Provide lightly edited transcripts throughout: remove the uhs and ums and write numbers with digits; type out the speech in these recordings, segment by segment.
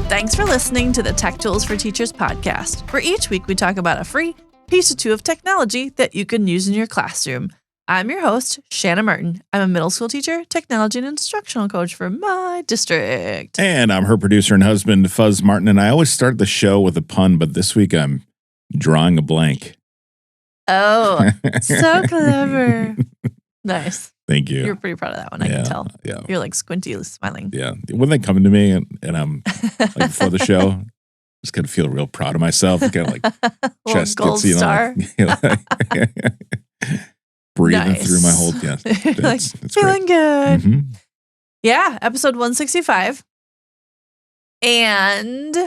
Thanks for listening to the Tech Tools for Teachers podcast, where each week we talk about a free piece or two of technology that you can use in your classroom. I'm your host, Shanna Martin. I'm a middle school teacher, technology and instructional coach for my district. And I'm her producer and husband, Fuzz Martin, and I always start the show with a pun, but this week I'm drawing a blank. Oh, so clever. Nice. Thank you. You're pretty proud of that one, I can tell. Yeah. You're like squinty smiling. Yeah. When they come to me and I'm like before the show, I'm just going to feel real proud of myself. Kind of like chest gold gets, star. Breathing Nice. through my whole, It's it's feeling great. good. Mm-hmm. Yeah, episode 165. And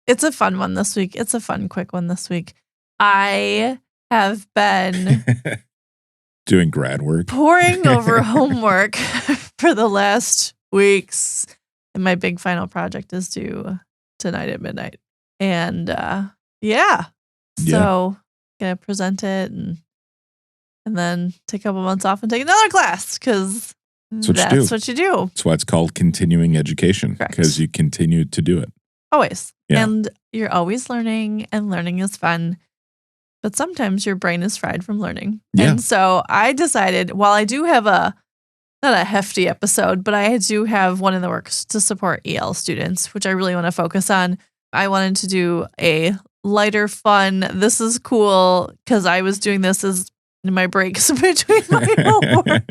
it's a fun one this week. It's a fun, quick one this week. I have been Doing grad work. poring over homework for the last weeks. And my big final project is due tonight at midnight. And so gonna present it and then take a couple months off and take another class because that's what you do. That's why it's called continuing education. Correct. Because you continue to do it. Always. Yeah. And you're always learning, and learning is fun. But sometimes your brain is fried from learning. Yeah. And so I decided, while I do have not a hefty episode, but I do have one in the works to support EL students, which I really want to focus on. I wanted to do a lighter, fun, this is cool, because I was doing this as in my breaks between my homework.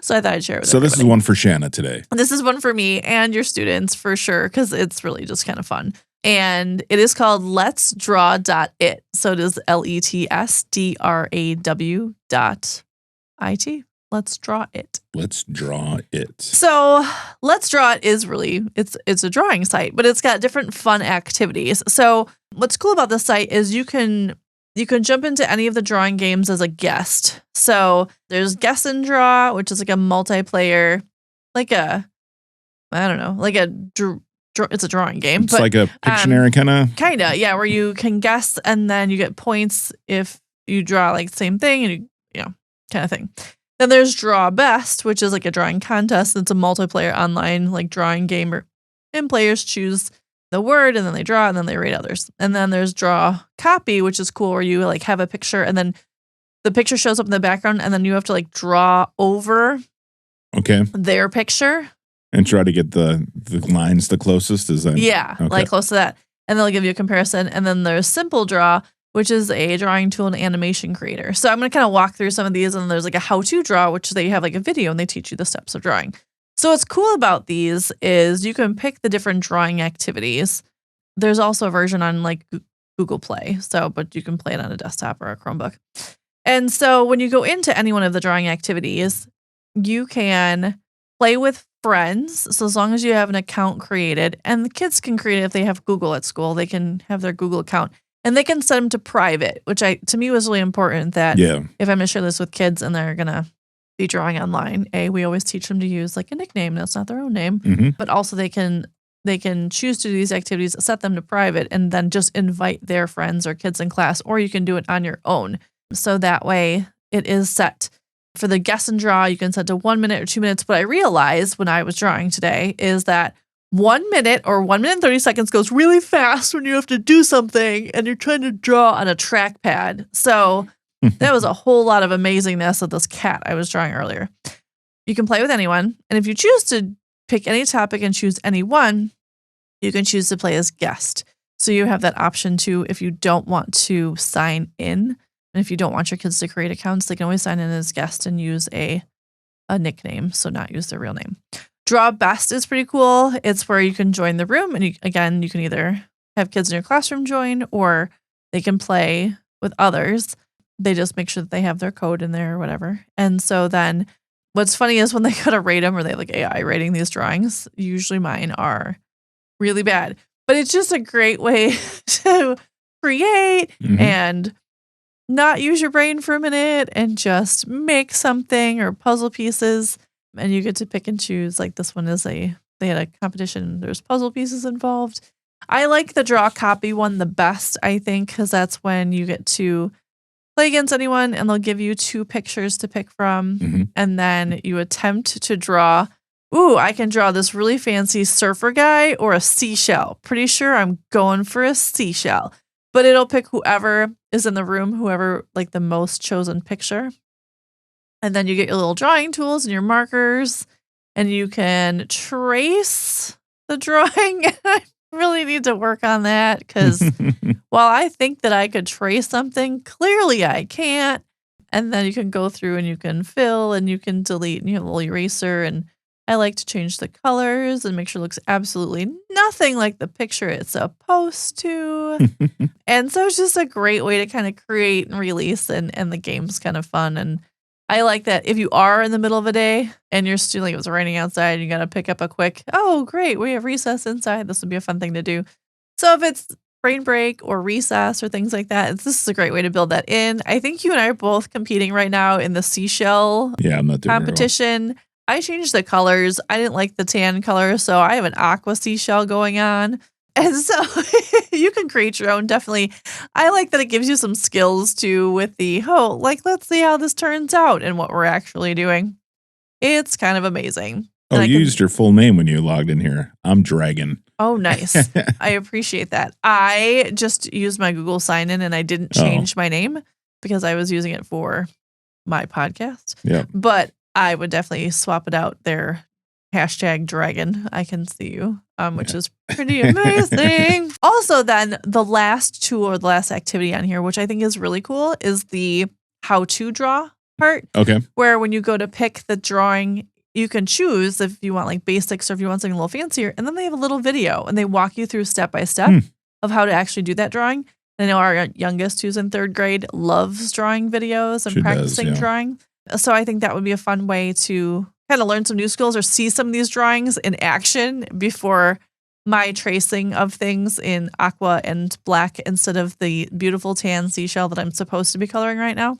So I thought I'd share it with So everybody. this is one for Shanna today. This is one for me and your students for sure, because it's really just kind of fun. And it is called Let's Draw.it. So it is LETSDRAW.IT. Let's Draw It. Let's draw it. So Let's Draw It is really, it's a drawing site, but it's got different fun activities. So what's cool about this site is you can jump into any of the drawing games as a guest. So there's Guess and Draw, which is like a multiplayer, it's a drawing game. It's like a Pictionary kind of. Kinda, yeah, where you can guess and then you get points if you draw like the same thing and you kind of thing. Then there's Draw Best, which is like a drawing contest. It's a multiplayer online like drawing game and players choose the word and then they draw and then they rate others. And then there's Draw Copy, which is cool, where you like have a picture and then the picture shows up in the background and then you have to like draw over their picture. And try to get the lines the closest. Is that? Yeah, okay. like close to that. And they'll give you a comparison. And then there's Simple Draw, which is a drawing tool and animation creator. So I'm going to kind of walk through some of these. And then there's like a how-to draw, which they have like a video and they teach you the steps of drawing. So what's cool about these is you can pick the different drawing activities. There's also a version on like Google Play. but you can play it on a desktop or a Chromebook. And so when you go into any one of the drawing activities, you can play with friends. So as long as you have an account created, and the kids can create it if they have Google at school, they can have their Google account and they can set them to private, which to me was really important that if I'm going to share this with kids and they're going to be drawing online, we always teach them to use like a nickname that's not their own name, but also they can choose to do these activities, set them to private, and then just invite their friends or kids in class, or you can do it on your own. So that way it is set. For the Guess and Draw, you can set to 1 minute or 2 minutes. What I realized when I was drawing today is that 1 minute or 1 minute and 30 seconds goes really fast when you have to do something and you're trying to draw on a trackpad. So that was a whole lot of amazingness of this cat I was drawing earlier. You can play with anyone. And if you choose to pick any topic and choose any one, you can choose to play as guest. So you have that option too if you don't want to sign in. And if you don't want your kids to create accounts, they can always sign in as guest and use a nickname, so not use their real name. Draw Best is pretty cool. It's where you can join the room, and you can either have kids in your classroom join or they can play with others. They just make sure that they have their code in there or whatever. And so then what's funny is when they go to rate them or they have like AI rating these drawings, usually mine are really bad. But it's just a great way to create and not use your brain for a minute and just make something or puzzle pieces. And you get to pick and choose. Like this one they had a competition. There's puzzle pieces involved. I like the Draw Copy one the best, I think, because that's when you get to play against anyone and they'll give you 2 pictures to pick from. And then you attempt to draw ooh, I can draw this really fancy surfer guy or a seashell. Pretty sure I'm going for a seashell. But it'll pick whoever is in the room, whoever like the most chosen picture. And then you get your little drawing tools and your markers, and you can trace the drawing. I really need to work on that because while I think that I could trace something, clearly I can't. And then you can go through and you can fill and you can delete, and you have a little eraser. And I like to change the colors and make sure it looks absolutely nothing like the picture it's supposed to. And so it's just a great way to kind of create and release, and the game's kind of fun. And I like that if you are in the middle of a day and you're still like it was raining outside and you got to pick up a quick, oh, great, we have recess inside. This would be a fun thing to do. So if it's brain break or recess or things like that, this is a great way to build that in. I think you and I are both competing right now in the seashell I'm not doing competition. Well. I changed the colors. I didn't like the tan color, so I have an aqua seashell going on. And so you can create your own, definitely. I like that it gives you some skills too with the, let's see how this turns out and what we're actually doing. It's kind of amazing. Oh, you used your full name when you logged in here. I'm Dragon. Oh, nice. I appreciate that. I just used my Google sign-in and I didn't change my name because I was using it for my podcast. Yeah. But I would definitely swap it out there. #Dragon. I can see you, which is pretty amazing. Also, then the last tool or the last activity on here, which I think is really cool, is the how to draw part. Okay. Where when you go to pick the drawing, you can choose if you want like basics or if you want something a little fancier. And then they have a little video and they walk you through step by step of how to actually do that drawing. I know our youngest, who's in 3rd grade, loves drawing videos and practicing drawing. So I think that would be a fun way to kind of learn some new skills or see some of these drawings in action before my tracing of things in aqua and black instead of the beautiful tan seashell that I'm supposed to be coloring right now.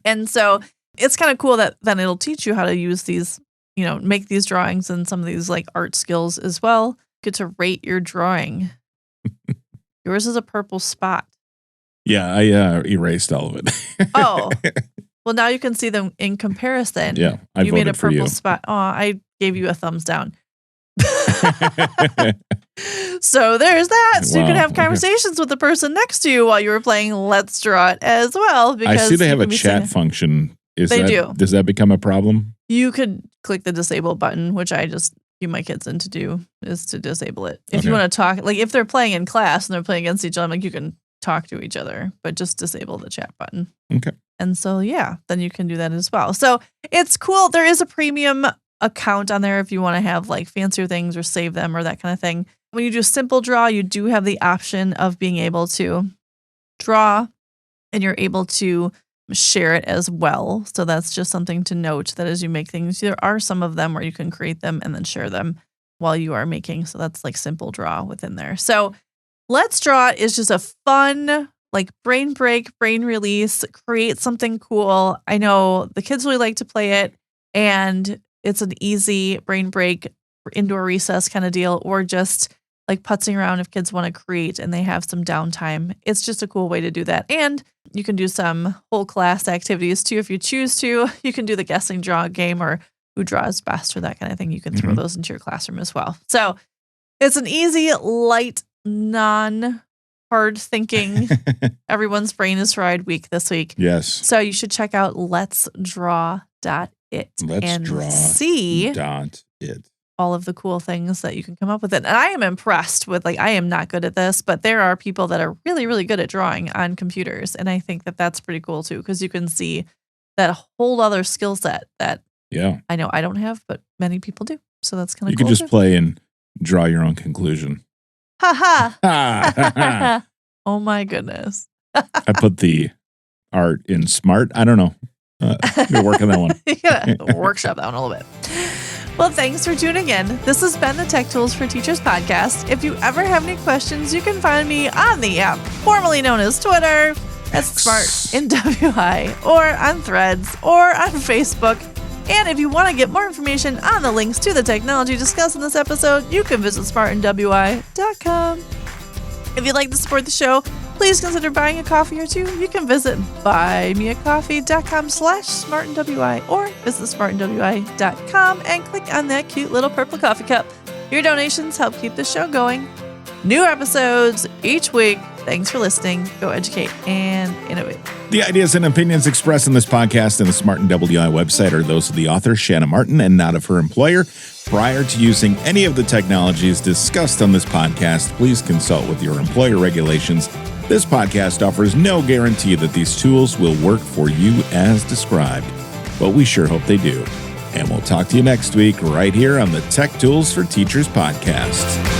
And so it's kind of cool that then it'll teach you how to use these, make these drawings and some of these like art skills as well. Get to rate your drawing. Yours is a purple spot. Yeah, I erased all of it. Oh. Well, now you can see them in comparison. Yeah, you made a purple spot. Oh, I gave you a thumbs down. So there's that. So you can have conversations with the person next to you while you were playing Let's Draw It as well. Because I see they have a chat function. They do. Does that become a problem? You could click the disable button, which I just give my kids in to do, is to disable it. If you want to talk, like if they're playing in class and they're playing against each other, I'm like, you can talk to each other, but just disable the chat button. Okay. And so, then you can do that as well. So it's cool. There is a premium account on there if you want to have like fancier things or save them or that kind of thing. When you do simple draw, you do have the option of being able to draw and you're able to share it as well. So that's just something to note that as you make things, there are some of them where you can create them and then share them while you are making. So that's like simple draw within there. So Let's Draw It is just a fun, like brain break, brain release, create something cool. I know the kids really like to play it and it's an easy brain break, indoor recess kind of deal, or just like putzing around if kids want to create and they have some downtime. It's just a cool way to do that. And you can do some whole class activities too if you choose to. You can do the guessing draw game or who draws best or that kind of thing. You can throw those into your classroom as well. So it's an easy, light, non-hard thinking, everyone's brain is fried week this week. Yes. So you should check out letsdraw.it and see it. all of the cool things that you can come up with. And I am impressed with, like, I am not good at this, but there are people that are really, really good at drawing on computers. And I think that that's pretty cool too, because you can see that whole other skill set that I know I don't have, but many people do. So that's kind of cool. You can just play and draw your own conclusion. Ha ha. Oh my goodness. I put the art in smart. I don't know. We're working that one. Workshop that one a little bit. Well, thanks for tuning in. This has been the Tech Tools for Teachers podcast. If you ever have any questions, you can find me on the app, formerly known as Twitter, at SmartNWI, or on Threads, or on Facebook. And if you want to get more information on the links to the technology discussed in this episode, you can visit smartnwi.com. If you'd like to support the show, please consider buying a coffee or two. You can visit buymeacoffee.com/smartandwi or visit smartandwi.com and click on that cute little purple coffee cup. Your donations help keep the show going. New episodes each week. Thanks for listening. Go educate and innovate. The ideas and opinions expressed in this podcast and the Smart and WI website are those of the author, Shanna Martin, and not of her employer. Prior to using any of the technologies discussed on this podcast, please consult with your employer regulations. This podcast offers no guarantee that these tools will work for you as described, but we sure hope they do. And we'll talk to you next week right here on the Tech Tools for Teachers podcast.